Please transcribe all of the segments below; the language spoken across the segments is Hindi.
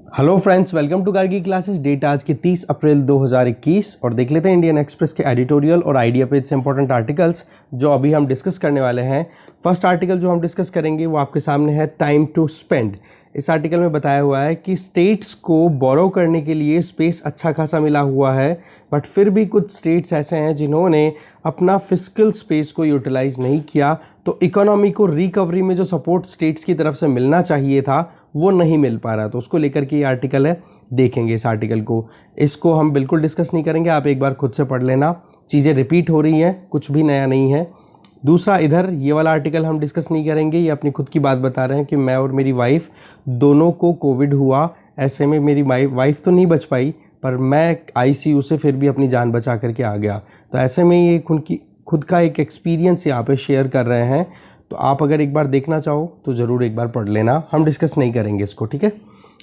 Hello friends, welcome to Kargi classes. Date आज की 30 अप्रैल 2021 और देख लेते हैं इंडियन एक्सप्रेस के एडिटोरियल और आइडिया पेज से इंपॉर्टेंट आर्टिकल्स जो अभी हम डिस्कस करने वाले हैं। फर्स्ट आर्टिकल जो हम डिस्कस करेंगे वो आपके सामने है टाइम टू स्पेंड। इस आर्टिकल में बताया हुआ है कि स्टेट्स को बोरो करने के लिए स्पेस अच्छा खासा मिला हुआ है, बट फिर भी कुछ स्टेट्स ऐसे हैं जिन्होंने अपना फिस्कल स्पेस को यूटिलाइज नहीं किया, तो इकोनॉमी को रिकवरी में जो सपोर्ट स्टेट्स की तरफ से मिलना चाहिए था वो नहीं मिल पा रहा। तो उसको लेकर के ये आर्टिकल है, देखेंगे इस आर्टिकल को। इसको हम बिल्कुल डिस्कस नहीं करेंगे, आप एक बार खुद से पढ़ लेना। चीज़ें रिपीट हो रही हैं, कुछ भी नया नहीं है। दूसरा, इधर ये वाला आर्टिकल हम डिस्कस नहीं करेंगे, ये अपनी खुद की बात बता रहे हैं कि मैं और मेरी वाइफ दोनों को कोविड हुआ। ऐसे में मेरी वाइफ तो नहीं बच पाई, पर मैं आईसीयू से फिर भी अपनी जान बचा करके आ गया। तो ऐसे में ये खुद का एक एक्सपीरियंस यहाँ पे शेयर कर रहे हैं। तो आप अगर एक बार देखना चाहो तो ज़रूर एक बार पढ़ लेना, हम डिस्कस नहीं करेंगे इसको, ठीक है।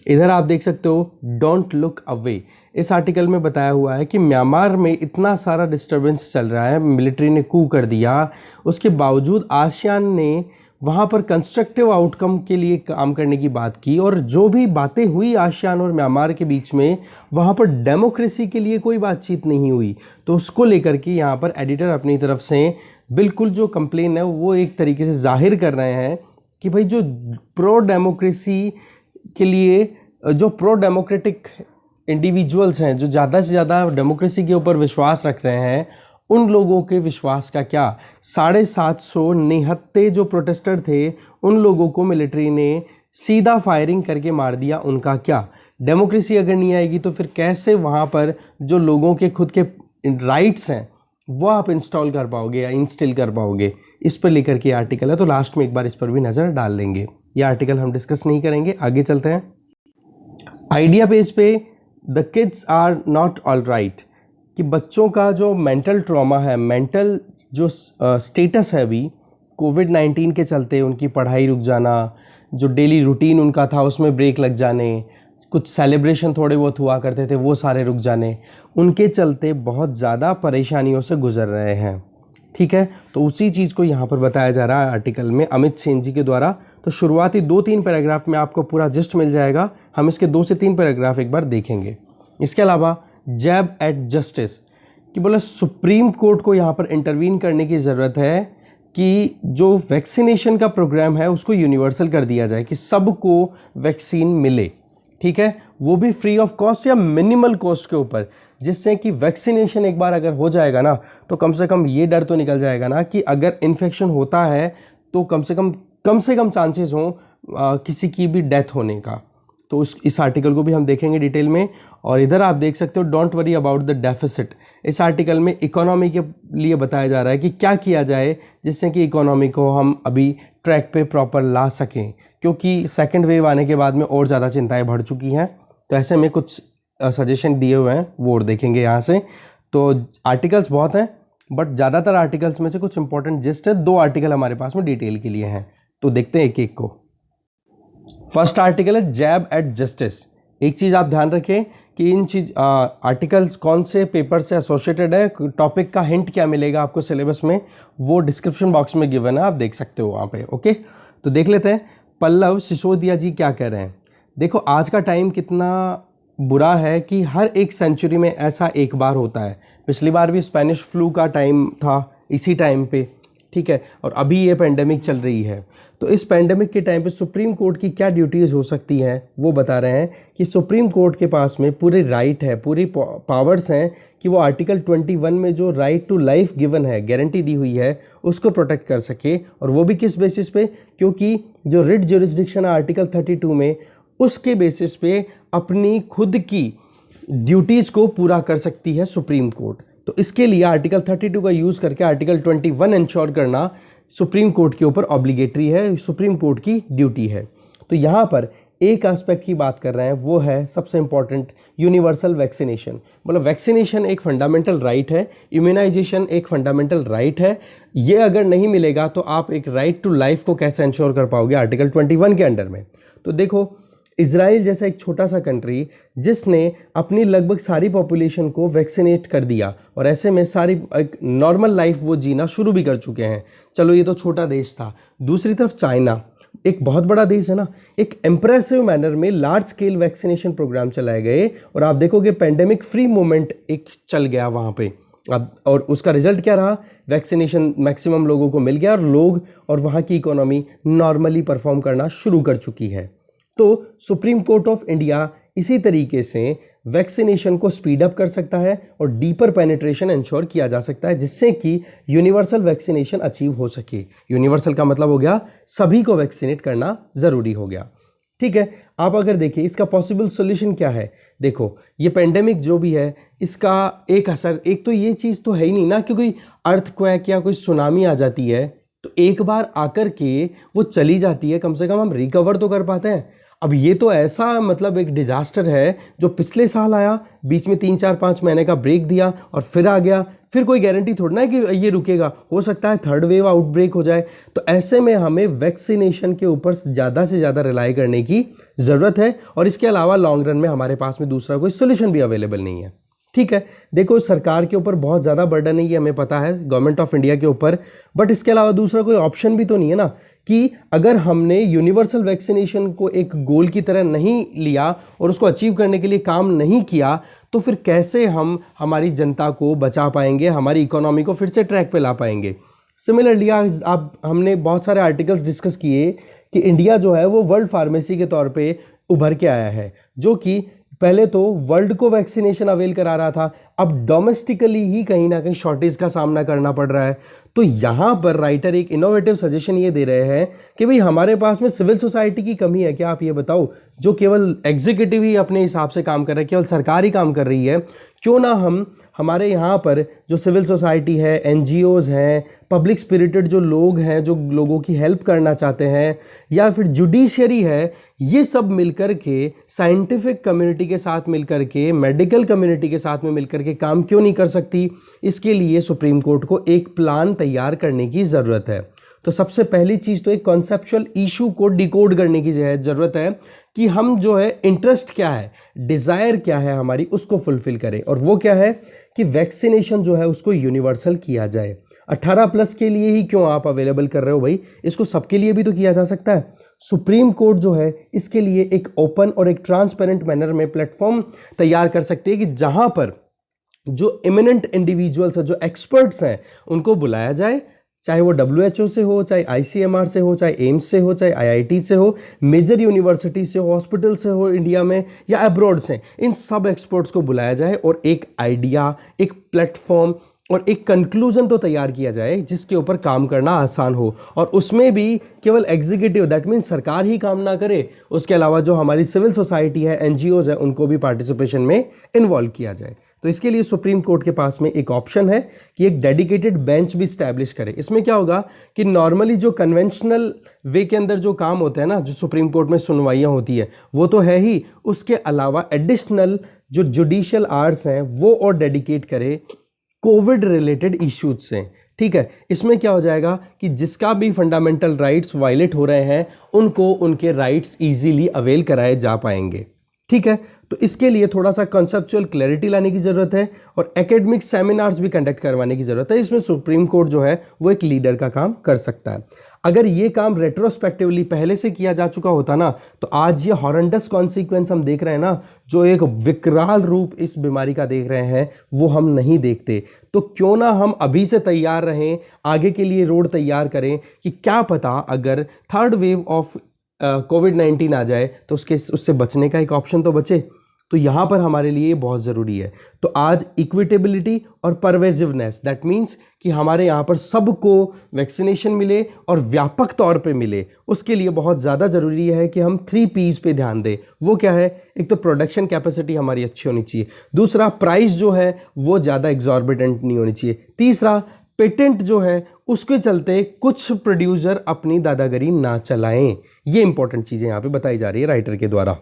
इधर आप देख सकते हो डोंट लुक अवे। इस आर्टिकल में बताया हुआ है कि म्यांमार में इतना सारा डिस्टर्बेंस चल रहा है, मिलिट्री ने कू कर दिया, उसके बावजूद आसियान ने वहाँ पर कंस्ट्रक्टिव आउटकम के लिए काम करने की बात की। और जो भी बातें हुई आसियान और म्यांमार के बीच में, वहाँ पर डेमोक्रेसी के लिए कोई बातचीत नहीं हुई। तो उसको लेकर के यहाँ पर एडिटर अपनी तरफ से बिल्कुल जो कंप्लेन है वो एक तरीके से जाहिर कर रहे हैं कि भाई जो प्रो डेमोक्रेसी के लिए, जो प्रो डेमोक्रेटिक इंडिविजुअल्स हैं, जो ज़्यादा से ज़्यादा डेमोक्रेसी के ऊपर विश्वास रख रहे हैं, उन लोगों के विश्वास का क्या। 750 निहत्ते जो प्रोटेस्टर थे उन लोगों को मिलिट्री ने सीधा फायरिंग करके मार दिया, उनका क्या। डेमोक्रेसी अगर नहीं आएगी तो फिर कैसे वहाँ पर जो लोगों के खुद के राइट्स हैं वो आप इंस्टॉल कर पाओगे या इंस्टिल कर पाओगे। इस पर लेकर के आर्टिकल है, तो लास्ट में एक बार इस पर भी नज़र डाल लेंगे। ये आर्टिकल हम डिस्कस नहीं करेंगे, आगे चलते हैं। आइडिया पेज पे the kids are not all right, कि बच्चों का जो मेंटल ट्रॉमा है, मेंटल जो स्टेटस है अभी कोविड-19 के चलते, उनकी पढ़ाई रुक जाना, जो डेली रूटीन उनका था उसमें ब्रेक लग जाने, कुछ सेलिब्रेशन थोड़े बहुत हुआ करते थे वो सारे रुक जाने, उनके चलते बहुत ज़्यादा परेशानियों से गुजर रहे हैं, ठीक है। तो उसी चीज़ को यहाँ पर बताया जा रहा है आर्टिकल में अमित सेन जी के द्वारा। तो शुरुआती 2-3 पैराग्राफ में आपको पूरा जिस्ट मिल जाएगा, हम इसके 2 से 3 पैराग्राफ एक बार देखेंगे। इसके अलावा जैब एट जस्टिस, कि बोला सुप्रीम कोर्ट को यहाँ पर इंटरवीन करने की ज़रूरत है कि जो वैक्सीनेशन का प्रोग्राम है उसको यूनिवर्सल कर दिया जाए, कि सबको वैक्सीन मिले, ठीक है, वो भी फ्री ऑफ कॉस्ट या मिनिमल कॉस्ट के ऊपर, जिससे कि वैक्सीनेशन एक बार अगर हो जाएगा ना तो कम से कम ये डर तो निकल जाएगा ना कि अगर इन्फेक्शन होता है तो कम से कम चांसेस हों किसी की भी डेथ होने का। तो इस आर्टिकल को भी हम देखेंगे डिटेल में। और इधर आप देख सकते हो don't worry about the deficit. इस आर्टिकल में इकोनॉमी के लिए बताया जा रहा है कि क्या किया जाए जिससे कि इकोनॉमी को हम अभी ट्रैक पे प्रॉपर ला सकें, क्योंकि सेकंड वेव आने के बाद में और ज़्यादा चिंताएं बढ़ चुकी हैं। तो ऐसे में कुछ सजेशन दिए हुए हैं वो और देखेंगे यहाँ से। तो आर्टिकल्स बहुत हैं, बट ज़्यादातर आर्टिकल्स में से कुछ इंपॉर्टेंट जिस्ट है, 2 आर्टिकल हमारे पास में डिटेल के लिए हैं, तो देखते हैं एक एक को। फर्स्ट आर्टिकल है जैब एट जस्टिस। एक चीज़ आप ध्यान रखें कि इन आर्टिकल्स कौन से पेपर से एसोसिएटेड है, टॉपिक का हिंट क्या मिलेगा आपको सिलेबस में, वो डिस्क्रिप्शन बॉक्स में गिवन है, आप देख सकते हो वहाँ पे। ओके, तो देख लेते हैं पल्लव सिसोदिया जी क्या कह रहे हैं। देखो आज का टाइम कितना बुरा है कि हर एक सेंचुरी में ऐसा एक बार होता है। पिछली बार भी स्पेनिश फ्लू का टाइम था इसी टाइम पे, ठीक है, और अभी ये पेंडेमिक चल रही है। तो इस पेंडेमिक के टाइम पे सुप्रीम कोर्ट की क्या ड्यूटीज़ हो सकती हैं वो बता रहे हैं कि सुप्रीम कोर्ट के पास में पूरे राइट है, पूरी पावर्स हैं कि वो आर्टिकल 21 में जो राइट टू लाइफ गिवन है, गारंटी दी हुई है, उसको प्रोटेक्ट कर सके। और वो भी किस बेसिस पे, क्योंकि जो रिट ज्यूरिसडिक्शन है आर्टिकल 32 में, उसके बेसिस पे अपनी खुद की ड्यूटीज़ को पूरा कर सकती है सुप्रीम कोर्ट। तो इसके लिए आर्टिकल 32 का यूज़ करके आर्टिकल 21 इंश्योर करना सुप्रीम कोर्ट के ऊपर ऑब्लिगेटरी है, सुप्रीम कोर्ट की ड्यूटी है। तो यहाँ पर एक एस्पेक्ट की बात कर रहे हैं, वो है सबसे इंपॉर्टेंट यूनिवर्सल वैक्सीनेशन। मतलब वैक्सीनेशन एक फंडामेंटल राइट है, इम्यूनाइजेशन एक फंडामेंटल राइट है। ये अगर नहीं मिलेगा तो आप एक राइट टू लाइफ को कैसे इंश्योर कर पाओगे आर्टिकल 21 के अंडर में। तो देखो इजराइल जैसा एक छोटा सा कंट्री जिसने अपनी लगभग सारी पॉपुलेशन को वैक्सीनेट कर दिया, और ऐसे में सारी एक नॉर्मल लाइफ वो जीना शुरू भी कर चुके हैं। चलो ये तो छोटा देश था। दूसरी तरफ चाइना, एक बहुत बड़ा देश है ना, एक इम्प्रेसिव मैनर में लार्ज स्केल वैक्सीनेशन प्रोग्राम चलाए गए और आप देखोगे पेंडेमिक फ्री मूवमेंट एक चल गया वहाँ पे। अब और उसका रिजल्ट क्या रहा, वैक्सीनेशन मैक्सिमम लोगों को मिल गया और लोग और वहाँ की इकोनॉमी नॉर्मली परफॉर्म करना शुरू कर चुकी है। तो सुप्रीम कोर्ट ऑफ इंडिया इसी तरीके से वैक्सीनेशन को स्पीड अप कर सकता है और डीपर पेनिट्रेशन इंश्योर किया जा सकता है, जिससे कि यूनिवर्सल वैक्सीनेशन अचीव हो सके। यूनिवर्सल का मतलब हो गया सभी को वैक्सीनेट करना ज़रूरी हो गया। ठीक है, आप अगर देखिए इसका पॉसिबल सॉल्यूशन क्या है। देखो ये पेंडेमिक जो भी है इसका एक असर, एक तो ये चीज़ तो है ही नहीं ना कि कोई अर्थक्वेक या कोई सुनामी आ जाती है तो एक बार आकर के वो चली जाती है, कम से कम हम रिकवर तो कर पाते हैं। अब ये तो ऐसा मतलब एक डिजास्टर है जो पिछले साल आया, बीच में 3-4-5 महीने का ब्रेक दिया और फिर आ गया, फिर कोई गारंटी थोड़ी ना है कि ये रुकेगा, हो सकता है थर्ड वेव आउटब्रेक हो जाए। तो ऐसे में हमें वैक्सीनेशन के ऊपर ज़्यादा से ज़्यादा रिलाई करने की ज़रूरत है और इसके अलावा लॉन्ग रन में हमारे पास में दूसरा कोई सोल्यूशन भी अवेलेबल नहीं है। ठीक है, देखो सरकार के ऊपर बहुत ज़्यादा बर्डन है, ये हमें पता है, गवर्नमेंट ऑफ इंडिया के ऊपर, बट इसके अलावा दूसरा कोई ऑप्शन भी तो नहीं है ना कि अगर हमने यूनिवर्सल वैक्सीनेशन को एक गोल की तरह नहीं लिया और उसको अचीव करने के लिए काम नहीं किया तो फिर कैसे हम हमारी जनता को बचा पाएंगे, हमारी इकोनॉमी को फिर से ट्रैक पे ला पाएंगे। सिमिलरली आप हमने बहुत सारे आर्टिकल्स डिस्कस किए कि इंडिया जो है वो वर्ल्ड फार्मेसी के तौर पे उभर के आया है, जो कि पहले तो वर्ल्ड को वैक्सीनेशन अवेल करा रहा था, अब डोमेस्टिकली ही कहीं ना कहीं शॉर्टेज का सामना करना पड़ रहा है। तो यहाँ पर राइटर एक इनोवेटिव सजेशन ये दे रहे हैं कि भाई हमारे पास में सिविल सोसाइटी की कमी है क्या, आप ये बताओ, जो केवल एग्जीक्यूटिव ही अपने हिसाब से काम कर रहा है, केवल सरकार ही काम कर रही है, क्यों ना हम हमारे यहाँ पर जो सिविल सोसाइटी है, एनजीओज हैं, पब्लिक स्पिरिटेड जो लोग हैं जो लोगों की हेल्प करना चाहते हैं, या फिर जुडिशरी है, ये सब मिलकर के साइंटिफिक कम्युनिटी के साथ मिलकर के, मेडिकल कम्युनिटी के साथ में मिलकर के काम क्यों नहीं कर सकती। इसके लिए सुप्रीम कोर्ट को एक प्लान तैयार करने की ज़रूरत है। तो सबसे पहली चीज़ तो एक कॉन्सेप्चुअल इशू को डिकोड करने की ज़रूरत है कि हम जो है इंटरेस्ट क्या है, डिज़ायर क्या है हमारी, उसको फुलफिल करें। और वो क्या है कि वैक्सीनेशन जो है उसको यूनिवर्सल किया जाए। 18+ के लिए ही क्यों आप अवेलेबल कर रहे हो भाई, इसको सबके लिए भी तो किया जा सकता है। सुप्रीम कोर्ट जो है इसके लिए एक ओपन और एक ट्रांसपेरेंट मैनर में प्लेटफॉर्म तैयार कर सकते हैं कि जहां पर जो इमिनेंट इंडिविजुअल्स हैं, जो एक्सपर्ट्स हैं, उनको बुलाया जाए, चाहे वो WHO से हो, चाहे ICMR से हो, चाहे एम्स से हो, चाहे IIT से हो, मेजर यूनिवर्सिटी से हो, हॉस्पिटल से हो इंडिया में या अब्रॉड से, इन सब एक्सपर्ट्स को बुलाया जाए और एक आइडिया, एक प्लेटफॉर्म और एक कंक्लूजन तो तैयार किया जाए जिसके ऊपर काम करना आसान हो। और उसमें भी केवल एग्जीक्यूटिव, दैट मीन्स सरकार ही काम ना करे, उसके अलावा जो हमारी सिविल सोसाइटी है, NGOs है, उनको भी पार्टिसिपेशन में इन्वॉल्व किया जाए। तो इसके लिए सुप्रीम कोर्ट के पास में एक ऑप्शन है कि एक डेडिकेटेड बेंच भी स्टैब्लिश करे। इसमें क्या होगा कि नॉर्मली जो कन्वेंशनल वे के अंदर जो काम होता है ना, जो सुप्रीम कोर्ट में सुनवाइयाँ होती है वो तो है ही, उसके अलावा एडिशनल जो जुडिशियल आवर्स हैं वो और डेडिकेट करे कोविड रिलेटेड इश्यूज से। ठीक है, इसमें क्या हो जाएगा कि जिसका भी फंडामेंटल राइट्स वायलेट हो रहे हैं उनको उनके राइट्स इजीली अवेल कराए जा पाएंगे। ठीक है, तो इसके लिए थोड़ा सा कॉन्सेप्चुअल क्लैरिटी लाने की ज़रूरत है और एकेडमिक सेमिनार्स भी कंडक्ट करवाने की ज़रूरत है। इसमें सुप्रीम कोर्ट जो है वो एक लीडर का काम कर सकता है। अगर ये काम रेट्रोस्पेक्टिवली पहले से किया जा चुका होता ना, तो आज ये हॉरेंडस कॉन्सिक्वेंस हम देख रहे हैं ना, जो एक विकराल रूप इस बीमारी का देख रहे हैं, वो हम नहीं देखते। तो क्यों ना हम अभी से तैयार रहें, आगे के लिए रोड तैयार करें कि क्या पता अगर थर्ड वेव ऑफ कोविड-19 आ जाए तो उससे बचने का एक ऑप्शन तो बचे। तो यहाँ पर हमारे लिए बहुत ज़रूरी है। तो आज इक्विटेबिलिटी और परवेजिवनेस, दैट मीन्स कि हमारे यहाँ पर सबको वैक्सीनेशन मिले और व्यापक तौर पे मिले, उसके लिए बहुत ज़्यादा ज़रूरी है कि हम 3 P's पे ध्यान दें। वो क्या है, एक तो प्रोडक्शन कैपेसिटी हमारी अच्छी होनी चाहिए, दूसरा प्राइस जो है वो ज़्यादा एग्जॉर्बिटेंट नहीं होनी चाहिए, तीसरा पेटेंट जो है उसके चलते कुछ प्रोड्यूसर अपनी दादागिरी ना चलाएं। ये इंपॉर्टेंट चीज़ें यहाँ पे बताई जा रही है राइटर के द्वारा।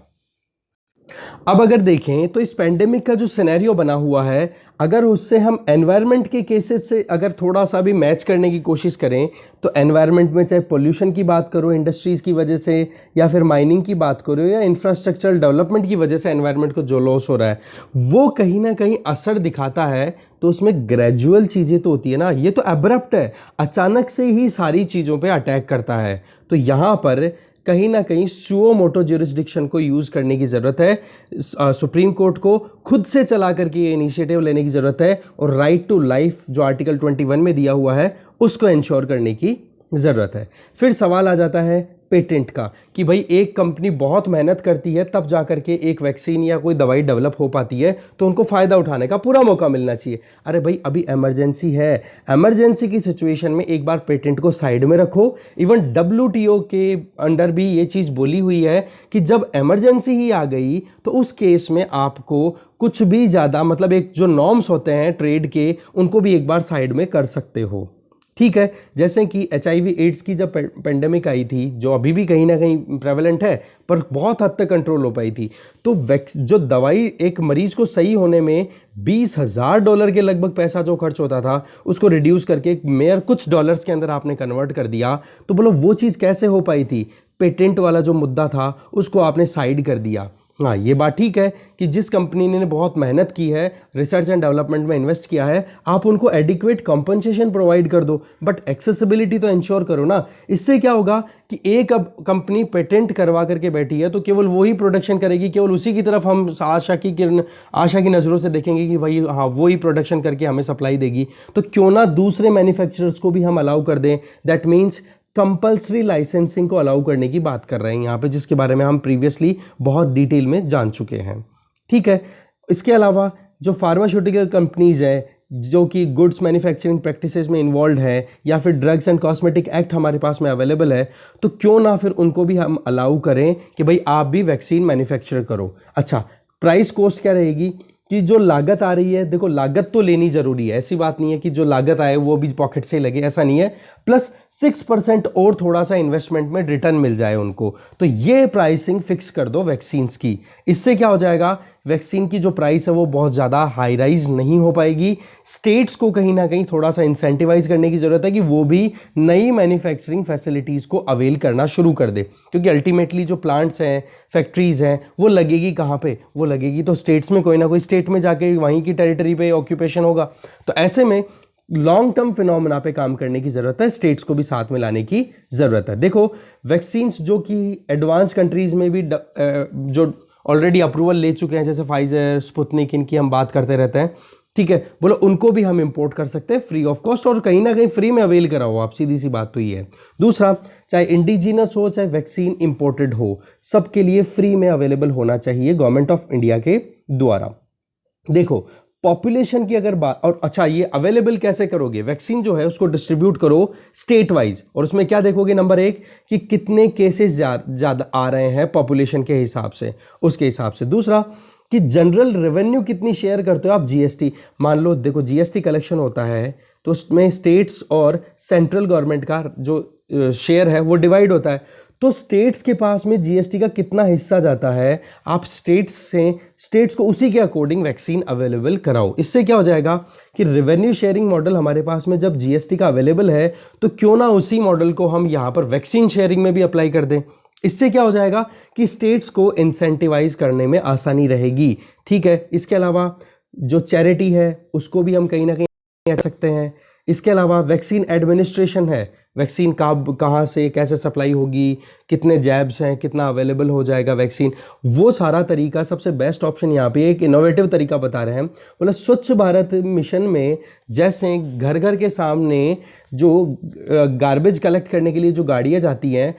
अब अगर देखें तो इस पेंडेमिक का जो सिनेरियो बना हुआ है, अगर उससे हम एनवायरनमेंट के केसेस से अगर थोड़ा सा भी मैच करने की कोशिश करें तो एनवायरनमेंट में चाहे पोल्यूशन की बात करो इंडस्ट्रीज़ की वजह से, या फिर माइनिंग की बात करो, या इंफ्रास्ट्रक्चरल डेवलपमेंट की वजह से एनवायरनमेंट को जो लॉस हो रहा है वो कहीं ना कहीं असर दिखाता है। तो उसमें ग्रेजुअल चीज़ें तो होती है ना, ये तो एब्रप्ट है, अचानक से ही सारी चीज़ों पे अटैक करता है। तो यहाँ पर कहीं ना कहीं सुओ मोटो ज्यूरिसडिक्शन को यूज़ करने की ज़रूरत है। सुप्रीम कोर्ट को खुद से चला करके ये इनिशिएटिव लेने की ज़रूरत है और राइट टू लाइफ जो आर्टिकल 21 में दिया हुआ है उसको इंश्योर करने की ज़रूरत है। फिर सवाल आ जाता है पेटेंट का कि भाई एक कंपनी बहुत मेहनत करती है तब जा करके एक वैक्सीन या कोई दवाई डेवलप हो पाती है, तो उनको फ़ायदा उठाने का पूरा मौका मिलना चाहिए। अरे भाई अभी इमरजेंसी है, इमरजेंसी की सिचुएशन में एक बार पेटेंट को साइड में रखो। इवन WTO के अंडर भी ये चीज़ बोली हुई है कि जब इमरजेंसी ही आ गई तो उस केस में आपको कुछ भी ज़्यादा मतलब एक जो नॉर्म्स होते हैं ट्रेड के उनको भी एक बार साइड में कर सकते हो। ठीक है, जैसे कि HIV एड्स की जब पेंडेमिक आई थी, जो अभी भी कहीं ना कहीं प्रेवलेंट है पर बहुत हद तक कंट्रोल हो पाई थी, तो जो दवाई एक मरीज को सही होने में $20,000 के लगभग पैसा जो खर्च होता था उसको रिड्यूस करके मेयर कुछ डॉलर्स के अंदर आपने कन्वर्ट कर दिया। तो बोलो वो चीज़ कैसे हो पाई थी? पेटेंट वाला जो मुद्दा था उसको आपने साइड कर दिया। हाँ, ये बात ठीक है कि जिस कंपनी ने बहुत मेहनत की है, रिसर्च एंड डेवलपमेंट में इन्वेस्ट किया है, आप उनको एडिक्वेट कंपनसेशन प्रोवाइड कर दो, बट एक्सेसिबिलिटी तो इंश्योर करो ना। इससे क्या होगा कि एक अब कंपनी पेटेंट करवा करके बैठी है तो केवल वही प्रोडक्शन करेगी, केवल उसी की तरफ हम आशा की नज़रों से देखेंगे कि भाई हाँ वही प्रोडक्शन करके हमें सप्लाई देगी। तो क्यों ना दूसरे मैन्युफैक्चरर्स को भी हम अलाउ कर दें। दैट मीन्स कंपल्सरी लाइसेंसिंग को अलाउ करने की बात कर रहे हैं यहाँ पे, जिसके बारे में हम प्रीवियसली बहुत डिटेल में जान चुके हैं। ठीक है, इसके अलावा जो फार्मास्यूटिकल कंपनीज है जो कि गुड्स मैन्युफैक्चरिंग प्रैक्टिसेस में इन्वॉल्व है या फिर ड्रग्स एंड कॉस्मेटिक एक्ट हमारे पास में अवेलेबल है, तो क्यों ना फिर उनको भी हम अलाउ करें कि भाई आप भी वैक्सीन मैन्युफैक्चर करो। अच्छा, प्राइस कॉस्ट क्या रहेगी कि जो लागत आ रही है, देखो लागत तो लेनी ज़रूरी है, ऐसी बात नहीं है कि जो लागत आए वो भी पॉकेट से लगे, ऐसा नहीं है। प्लस 6% और थोड़ा सा इन्वेस्टमेंट में रिटर्न मिल जाए उनको, तो ये प्राइसिंग फिक्स कर दो वैक्सीन्स की। इससे क्या हो जाएगा, वैक्सीन की जो प्राइस है वो बहुत ज़्यादा हाई राइज नहीं हो पाएगी। स्टेट्स को कहीं ना कहीं थोड़ा सा इंसेंटिवाइज करने की ज़रूरत है कि वो भी नई मैन्युफैक्चरिंग फैसिलिटीज़ को अवेल करना शुरू कर दे, क्योंकि अल्टीमेटली जो प्लांट्स हैं, फैक्ट्रीज़ हैं, वो लगेगी कहाँ पे? वो लगेगी तो स्टेट्स में, कोई ना कोई स्टेट में जाके वहीं की टेरिटरी पे ऑक्यूपेशन होगा। तो ऐसे में लॉन्ग टर्म फिनोमेना पे काम करने की ज़रूरत है, स्टेट्स को भी साथ में लाने की ज़रूरत है। देखो वैक्सीन्स जो कि एडवांस कंट्रीज़ में भी जो ऑलरेडी अप्रूवल ले चुके हैं, जैसे फाइजर, स्पुतनिक, इनकी हम बात करते रहते हैं। ठीक है, बोलो उनको भी हम इंपोर्ट कर सकते हैं फ्री ऑफ कॉस्ट, और कहीं ना कहीं फ्री में अवेल कराओ आप, सीधी सी बात तो ये है। दूसरा, चाहे इंडिजिनस हो चाहे वैक्सीन इंपोर्टेड हो, सबके लिए फ्री में अवेलेबल होना चाहिए गवर्नमेंट ऑफ इंडिया के द्वारा। देखो पॉपुलेशन की अगर बात, और अच्छा ये अवेलेबल कैसे करोगे? वैक्सीन जो है उसको डिस्ट्रीब्यूट करो स्टेट वाइज, और उसमें क्या देखोगे, नंबर एक कि कितने केसेस ज़्यादा आ रहे हैं पॉपुलेशन के हिसाब से, उसके हिसाब से। दूसरा कि जनरल रेवेन्यू कितनी शेयर करते हो आप जीएसटी। मान लो देखो जीएसटी कलेक्शन होता है तो उसमें स्टेट्स और सेंट्रल गवर्नमेंट का जो शेयर है वो डिवाइड होता है, तो स्टेट्स के पास में जीएसटी का कितना हिस्सा जाता है, आप स्टेट्स को उसी के अकॉर्डिंग वैक्सीन अवेलेबल कराओ। इससे क्या हो जाएगा कि रेवेन्यू शेयरिंग मॉडल हमारे पास में जब जीएसटी का अवेलेबल है तो क्यों ना उसी मॉडल को हम यहाँ पर वैक्सीन शेयरिंग में भी अप्लाई कर दें। इससे क्या हो जाएगा कि स्टेट्स को इंसेंटिवाइज करने में आसानी रहेगी। ठीक है, इसके अलावा जो चैरिटी है उसको भी हम कहीं ना कहीं कर सकते हैं। इसके अलावा वैक्सीन एडमिनिस्ट्रेशन है, वैक्सीन कहाँ से कैसे सप्लाई होगी, कितने जैब्स हैं, कितना अवेलेबल हो जाएगा वैक्सीन, वो सारा तरीका सबसे बेस्ट ऑप्शन यहाँ पे एक इनोवेटिव तरीका बता रहे हैं। बोला स्वच्छ भारत मिशन में जैसे घर घर के सामने जो गार्बेज कलेक्ट करने के लिए जो गाड़ियाँ जाती हैं,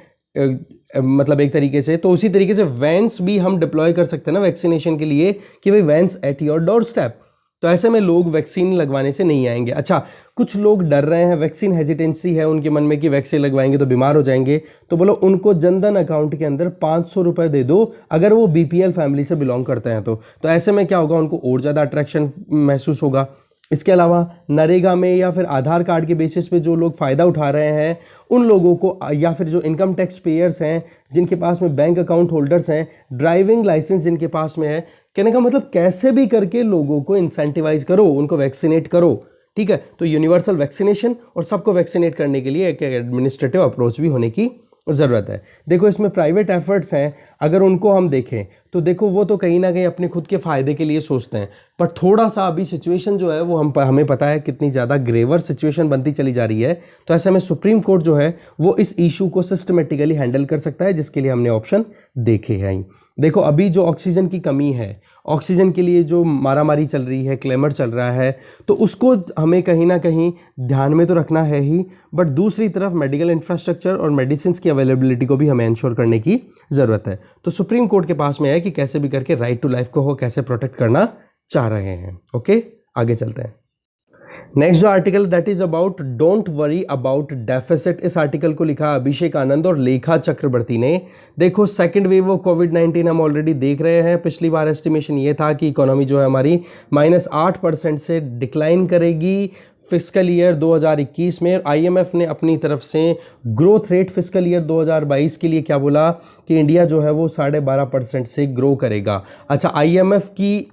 मतलब एक तरीके से, तो उसी तरीके से वैन्स भी हम डिप्लॉय कर सकते हैं ना वैक्सीनेशन के लिए, कि भाई vans at your door step. तो ऐसे में लोग वैक्सीन लगवाने से नहीं आएंगे। अच्छा, कुछ लोग डर रहे हैं, वैक्सीन हेजिटेंसी है उनके मन में कि वैक्सीन लगवाएंगे तो बीमार हो जाएंगे, तो बोलो उनको जनधन अकाउंट के अंदर 500 रुपये दे दो अगर वो बीपीएल फैमिली से बिलोंग करते हैं तो ऐसे में क्या होगा, उनको और ज़्यादा अट्रैक्शन महसूस होगा। इसके अलावा नरेगा में या फिर आधार कार्ड के बेसिस पे जो लोग फ़ायदा उठा रहे हैं उन लोगों को, या फिर जो इनकम टैक्स पेयर्स हैं जिनके पास में बैंक अकाउंट होल्डर्स हैं, ड्राइविंग लाइसेंस जिनके पास में है, कहने का मतलब कैसे भी करके लोगों को इंसेंटिवाइज करो, उनको वैक्सीनेट करो। ठीक है, तो यूनिवर्सल वैक्सीनेशन और सबको वैक्सीनेट करने के लिए एक एडमिनिस्ट्रेटिव अप्रोच भी होने की ज़रूरत है। देखो इसमें प्राइवेट एफर्ट्स हैं, अगर उनको हम देखें तो देखो वो तो कहीं ना कहीं अपने खुद के फ़ायदे के लिए सोचते हैं, पर थोड़ा सा अभी सिचुएशन जो है वो हमें पता है कितनी ज़्यादा ग्रेवर सिचुएशन बनती चली जा रही है। तो ऐसे में सुप्रीम कोर्ट जो है वो इस इशू को सिस्टमेटिकली हैंडल कर सकता है, जिसके लिए हमने ऑप्शन देखे हैं। देखो अभी जो ऑक्सीजन की कमी है, ऑक्सीजन के लिए जो मारामारी चल रही है, क्लेमर चल रहा है, तो उसको हमें कहीं ना कहीं ध्यान में तो रखना है ही, बट दूसरी तरफ मेडिकल इंफ्रास्ट्रक्चर और मेडिसिन की अवेलेबिलिटी को भी हमें इंश्योर करने की ज़रूरत है। तो सुप्रीम कोर्ट के पास में है कि कैसे भी करके राइट टू लाइफ को वो कैसे प्रोटेक्ट करना चाह रहे हैं। ओके, आगे चलते हैं। नेक्स्ट जो article that is about don't worry about deficit, इस आर्टिकल को लिखा अभिषेक आनंद और लेखा चक्रवर्ती ने। देखो सेकंड वेव ऑफ कोविड-19 हम ऑलरेडी देख रहे हैं। पिछली बार एस्टिमेशन ये था कि इकोनॉमी जो है हमारी -8% से डिक्लाइन करेगी फिस्कल ईयर 2021 में। आईएमएफ ने अपनी तरफ से ग्रोथ रेट फिस्कल ईयर 2022 के लिए क्या बोला कि इंडिया जो है वो 12.5% से ग्रो करेगा। अच्छा, आईएमएफ की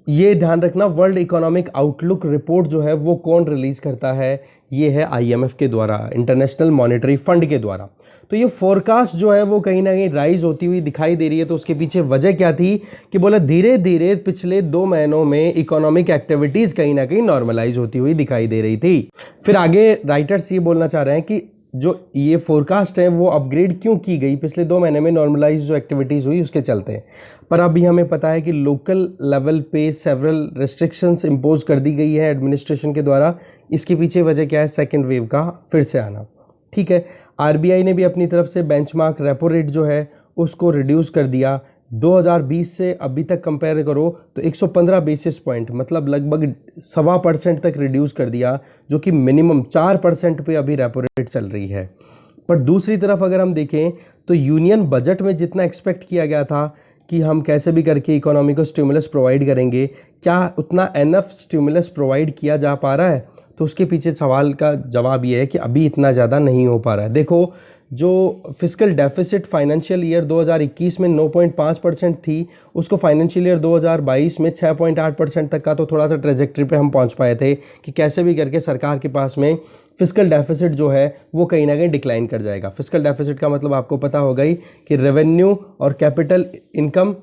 ये ध्यान रखना, वर्ल्ड इकोनॉमिक आउटलुक रिपोर्ट जो है वो कौन रिलीज करता है, ये है आईएमएफ के द्वारा, इंटरनेशनल मॉनेटरी फंड के द्वारा। तो ये फोरकास्ट जो है वो कहीं ना कहीं राइज होती हुई दिखाई दे रही है। तो उसके पीछे वजह क्या थी कि बोला धीरे धीरे पिछले 2 महीनों में इकोनॉमिक एक्टिविटीज कहीं ना कहीं नॉर्मलाइज होती हुई दिखाई दे रही थी। फिर आगे राइटर्स ये बोलना चाह रहे हैं कि जो ये फोरकास्ट है वो अपग्रेड क्यों की गई, पिछले 2 महीने में नॉर्मलाइज जो एक्टिविटीज़ हुई उसके चलते। पर अभी हमें पता है कि लोकल लेवल पे सेवरल रेस्ट्रिक्शंस इम्पोज कर दी गई है एडमिनिस्ट्रेशन के द्वारा। इसके पीछे वजह क्या है, सेकेंड वेव का फिर से आना। ठीक है, आरबीआई ने भी अपनी तरफ से बेंचमार्क रेपो रेट जो है उसको रिड्यूस कर दिया। 2020 से अभी तक कंपेयर करो तो 115 बेसिस पॉइंट, मतलब लगभग 1.25% तक रिड्यूस कर दिया, जो कि मिनिमम 4% पे अभी रेपो रेट चल रही है। पर दूसरी तरफ अगर हम देखें तो यूनियन बजट में जितना एक्सपेक्ट किया गया था कि हम कैसे भी करके इकोनॉमी को स्टिमुलस प्रोवाइड करेंगे, क्या उतना एनफ स्टिमुलस प्रोवाइड किया जा पा रहा है? तो उसके पीछे सवाल का जवाब ये है कि अभी इतना ज़्यादा नहीं हो पा रहा है। देखो जो फिस्कल डेफिसिट फाइनेंशियल ईयर 2021 में 9.5% थी, उसको फाइनेंशियल ईयर 2022 में 6.8% तक का तो थोड़ा सा ट्रेजेक्ट्री पे हम पहुंच पाए थे कि कैसे भी करके सरकार के पास में फिस्कल डेफिसिट जो है वो कहीं ना कहीं डिक्लाइन कर जाएगा। फिस्कल डेफिसिट का मतलब आपको पता होगा ही कि रेवेन्यू और कैपिटल इनकम,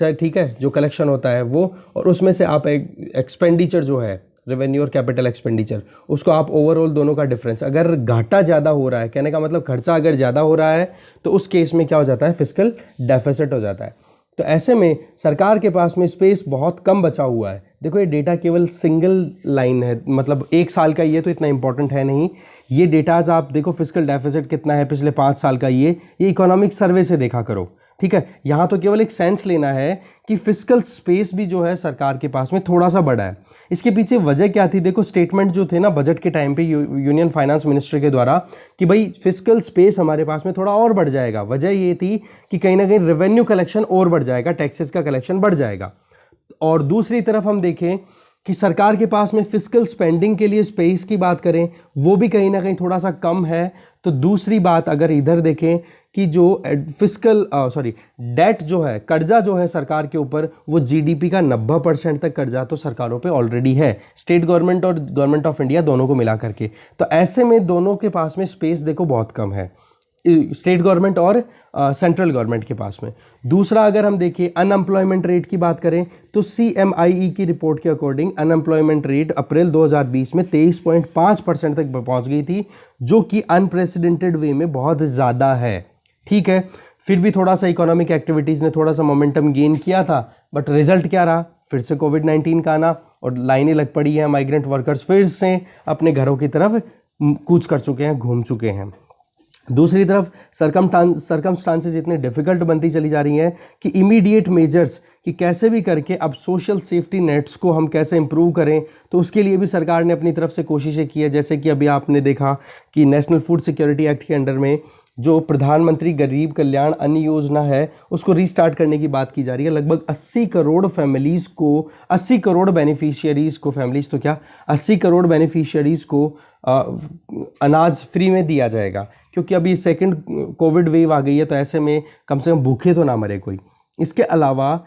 ठीक है, जो कलेक्शन होता है वो, और उसमें से आप एक्सपेंडिचर जो है रेवेन्यू और कैपिटल एक्सपेंडिचर, उसको आप ओवरऑल दोनों का डिफरेंस, अगर घाटा ज़्यादा हो रहा है, कहने का मतलब खर्चा अगर ज़्यादा हो रहा है तो उस केस में क्या हो जाता है, फिस्कल डेफिसिट हो जाता है। तो ऐसे में सरकार के पास में स्पेस बहुत कम बचा हुआ है। देखो ये डेटा केवल सिंगल लाइन है, मतलब 1 साल का, ये तो इतना इंपॉर्टेंट है नहीं। ये डेटाज आप देखो फिस्कल डेफिसिट कितना है पिछले 5 साल का, ये इकोनॉमिक सर्वे से देखा करो। ठीक है, यहाँ तो केवल एक सेंस लेना है कि फिस्कल स्पेस भी जो है सरकार के पास में थोड़ा सा बड़ा है। इसके पीछे वजह क्या थी, देखो स्टेटमेंट जो थे ना बजट के टाइम पे यूनियन फाइनेंस मिनिस्टर के द्वारा कि भाई फिस्कल स्पेस हमारे पास में थोड़ा और बढ़ जाएगा। वजह ये थी कि कहीं ना कहीं रेवेन्यू कलेक्शन और बढ़ जाएगा, टैक्सेस का कलेक्शन बढ़ जाएगा। और दूसरी तरफ हम देखें कि सरकार के पास में फिस्कल स्पेंडिंग के लिए स्पेस की बात करें, वो भी कहीं ना कहीं थोड़ा सा कम है। तो दूसरी बात अगर इधर देखें कि जो फिस्कल डेट जो है, कर्जा जो है सरकार के ऊपर, वो जीडीपी का 90% तक कर्जा तो सरकारों पे ऑलरेडी है, स्टेट गवर्नमेंट और गवर्नमेंट ऑफ इंडिया दोनों को मिला करके। तो ऐसे में दोनों के पास में स्पेस देखो बहुत कम है, स्टेट गवर्नमेंट और सेंट्रल गवर्नमेंट के पास में। दूसरा अगर हम देखें अनएम्प्लॉयमेंट रेट की बात करें तो CMIE की रिपोर्ट के अकॉर्डिंग अनएम्प्लॉयमेंट रेट अप्रैल 2020 में 23.5% तक पहुंच गई थी, जो कि अनप्रेसिडेंटेड वे में बहुत ज़्यादा है। ठीक है, फिर भी थोड़ा सा इकोनॉमिक एक्टिविटीज़ ने थोड़ा सा मोमेंटम गेन किया था, बट रिजल्ट क्या रहा, फिर से कोविड-19 का आना और लाइनें लग पड़ी हैं, माइग्रेंट वर्कर्स फिर से अपने घरों की तरफ कूच कर चुके हैं, घूम चुके हैं। दूसरी तरफ सरकमस्टांसेस इतने डिफिकल्ट बनती चली जा रही हैं कि इमीडिएट मेजर्स कि कैसे भी करके अब सोशल सेफ्टी नेट्स को हम कैसे इंप्रूव करें, तो उसके लिए भी सरकार ने अपनी तरफ से कोशिशें की है। जैसे कि अभी आपने देखा कि नेशनल फूड सिक्योरिटी एक्ट के अंडर में जो प्रधानमंत्री गरीब कल्याण अन्न योजना है उसको रीस्टार्ट करने की बात की जा रही है। लगभग 80 करोड़ फैमिलीज़ को, 80 करोड़ बेनिफिशियरीज़ को, फैमिलीज़ तो क्या 80 करोड़ बेनिफिशियरीज़ को अनाज फ्री में दिया जाएगा, क्योंकि अभी सेकंड कोविड वेव आ गई है, तो ऐसे में कम से कम भूखे तो ना मरे कोई। इसके अलावा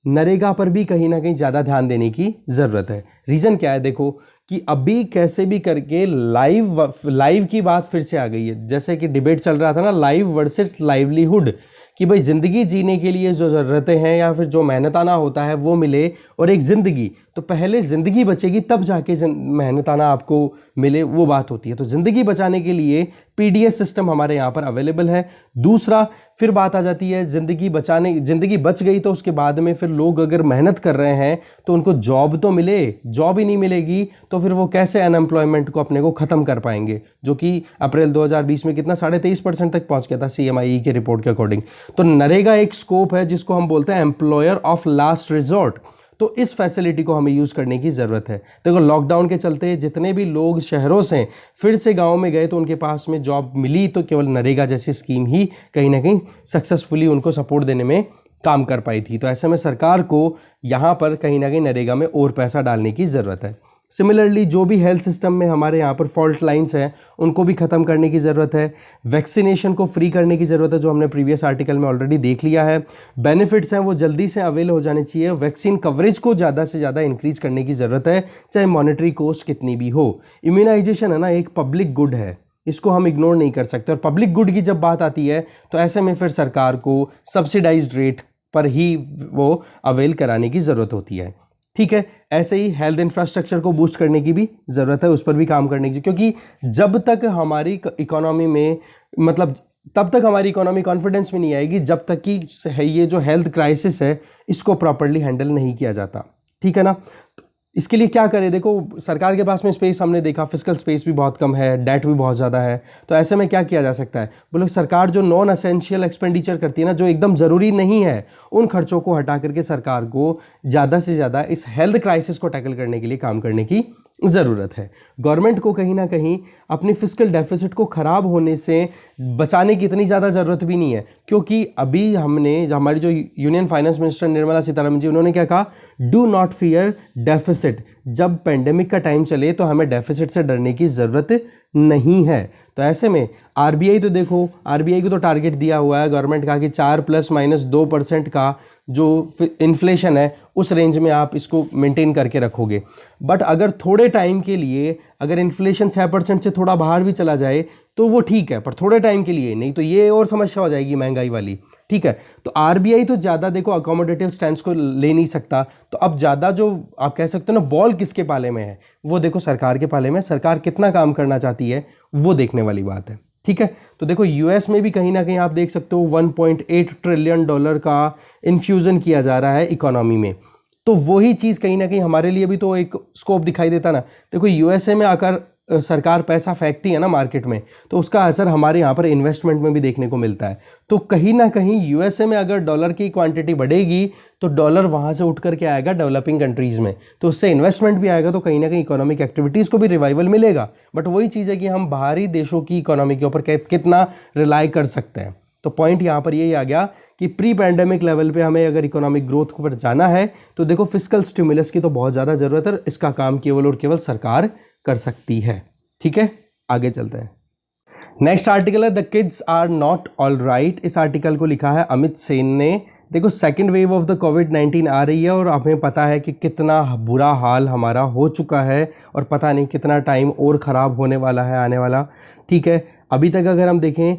नरेगा पर भी कहीं ना कहीं ज़्यादा ध्यान देने की ज़रूरत है। रीज़न क्या है, देखो कि अभी कैसे भी करके लाइव की बात फिर से आ गई है। जैसे कि डिबेट चल रहा था ना, लाइव वर्सेस लाइवलीहुड, कि भाई ज़िंदगी जीने के लिए जो ज़रूरतें हैं या फिर जो मेहनताना होता है वो मिले, और एक ज़िंदगी, तो पहले ज़िंदगी बचेगी तब जाके मेहनताना आपको मिले, वो बात होती है। तो ज़िंदगी बचाने के लिए पीडीएस सिस्टम हमारे यहाँ पर अवेलेबल है। दूसरा, फिर बात आ जाती है ज़िंदगी बच गई तो उसके बाद में फिर लोग अगर मेहनत कर रहे हैं तो उनको जॉब तो मिले, जॉब ही नहीं मिलेगी तो फिर वो कैसे अनएम्प्लॉयमेंट को अपने को ख़त्म कर पाएंगे, जो कि अप्रैल 2020 में कितना 23.5% तक पहुंच गया था सीएमआई के रिपोर्ट के अकॉर्डिंग। तो नरेगा एक स्कोप है जिसको हम बोलते हैं एम्प्लॉयर ऑफ लास्ट रिजॉर्ट। तो इस फैसिलिटी को हमें यूज़ करने की ज़रूरत है। देखो, लॉकडाउन के चलते जितने भी लोग शहरों से फिर से गांव में गए तो उनके पास में जॉब मिली, तो केवल नरेगा जैसी स्कीम ही कहीं ना कहीं सक्सेसफुली उनको सपोर्ट देने में काम कर पाई थी। तो ऐसे में सरकार को यहाँ पर कहीं ना कहीं नरेगा में और पैसा डालने की ज़रूरत है। सिमिलरली जो भी हेल्थ सिस्टम में हमारे यहाँ पर फॉल्ट लाइंस हैं उनको भी ख़त्म करने की ज़रूरत है। वैक्सीनेशन को फ्री करने की ज़रूरत है, जो हमने प्रीवियस आर्टिकल में ऑलरेडी देख लिया है। बेनिफिट्स हैं वो जल्दी से अवेल हो जाने चाहिए। वैक्सीन कवरेज को ज़्यादा से ज़्यादा इंक्रीज़ करने की ज़रूरत है, चाहे मॉनेटरी कॉस्ट कितनी भी हो। इम्यूनाइजेशन है ना, एक पब्लिक गुड है, इसको हम इग्नोर नहीं कर सकते। और पब्लिक गुड की जब बात आती है तो ऐसे में फिर सरकार को सब्सिडाइज्ड रेट पर ही वो अवेल कराने की ज़रूरत होती है। ठीक है, ऐसे ही हेल्थ इंफ्रास्ट्रक्चर को बूस्ट करने की भी ज़रूरत है, उस पर भी काम करने की, क्योंकि जब तक हमारी इकोनॉमी में मतलब तब तक हमारी इकोनॉमी कॉन्फिडेंस में नहीं आएगी जब तक कि ये जो हेल्थ क्राइसिस है इसको प्रॉपरली हैंडल नहीं किया जाता। ठीक है ना। तो इसके लिए क्या करें, देखो सरकार के पास में स्पेस हमने देखा, फिजिकल स्पेस भी बहुत कम है, डेट भी बहुत ज़्यादा है। तो ऐसे में क्या किया जा सकता है, बोलो सरकार जो नॉन एसेंशियल एक्सपेंडिचर करती है ना, जो एकदम ज़रूरी नहीं है, उन खर्चों को हटा करके सरकार को ज़्यादा से ज़्यादा इस हेल्थ क्राइसिस को टैकल करने के लिए काम करने की ज़रूरत है। गवर्नमेंट को कहीं ना कहीं अपनी फिस्कल डेफिसिट को ख़राब होने से बचाने की इतनी ज़्यादा ज़रूरत भी नहीं है, क्योंकि अभी हमारी जो union finance minister Nirmala Sitharaman ji, उन्होंने क्या कहा, डू नॉट फियर डेफिसिट। जब पेंडेमिक का टाइम चले तो हमें डेफिसिट से डरने की ज़रूरत नहीं है। तो ऐसे में आरबीआई तो देखो, आरबीआई को तो टारगेट दिया हुआ है गवर्नमेंट का कि 4 ± 2% का जो इन्फ्लेशन है उस रेंज में आप इसको मेंटेन करके रखोगे। बट अगर थोड़े टाइम के लिए अगर इन्फ्लेशन 6% से थोड़ा बाहर भी चला जाए तो वो ठीक है, पर थोड़े टाइम के लिए, नहीं तो ये और समस्या हो जाएगी महंगाई वाली। ठीक है, तो आरबीआई तो ज़्यादा देखो अकोमोडेटिव स्टैंड को ले नहीं सकता, तो अब ज़्यादा जो आप कह सकते हो ना बॉल किसके पाले में है, वो देखो सरकार के पाले में। सरकार कितना काम करना चाहती है वो देखने वाली बात है। ठीक है, तो देखो यूएस में भी कहीं ना कहीं आप देख सकते हो 1.8 ट्रिलियन डॉलर का इन्फ्यूज़न किया जा रहा है इकोनॉमी में। तो वही चीज़ कहीं ना कहीं हमारे लिए भी तो एक स्कोप दिखाई देता ना। देखो यूएसए में आकर सरकार पैसा फेंकती है ना मार्केट में, तो उसका असर हमारे यहाँ पर इन्वेस्टमेंट में भी देखने को मिलता है। तो कहीं ना कहीं यूएसए में अगर डॉलर की क्वांटिटी बढ़ेगी तो डॉलर वहाँ से उठ करके आएगा डेवलपिंग कंट्रीज़ में, तो उससे इन्वेस्टमेंट भी आएगा, तो कहीं ना कहीं इकोनॉमिक एक्टिविटीज़ को भी रिवाइवल मिलेगा। बट वही चीज़ है कि हम बाहरी देशों की इकोनॉमी के ऊपर कितना रिलाई कर सकते हैं। तो पॉइंट यहाँ पर यही आ गया कि प्री पैंडेमिक लेवल पे हमें अगर इकोनॉमिक ग्रोथ पर जाना है तो देखो फिस्कल स्टिमुलस की तो बहुत ज़्यादा ज़रूरत है, इसका काम केवल और केवल सरकार कर सकती है। ठीक है, आगे चलते हैं। नेक्स्ट आर्टिकल है the kids are not all right. इस आर्टिकल को लिखा है अमित सेन ने। देखो सेकेंड वेव ऑफ द कोविड-19 आ रही है और हमें पता है कि कितना बुरा हाल हमारा हो चुका है और पता नहीं कितना टाइम और ख़राब होने वाला है आने वाला। ठीक है, अभी तक अगर हम देखें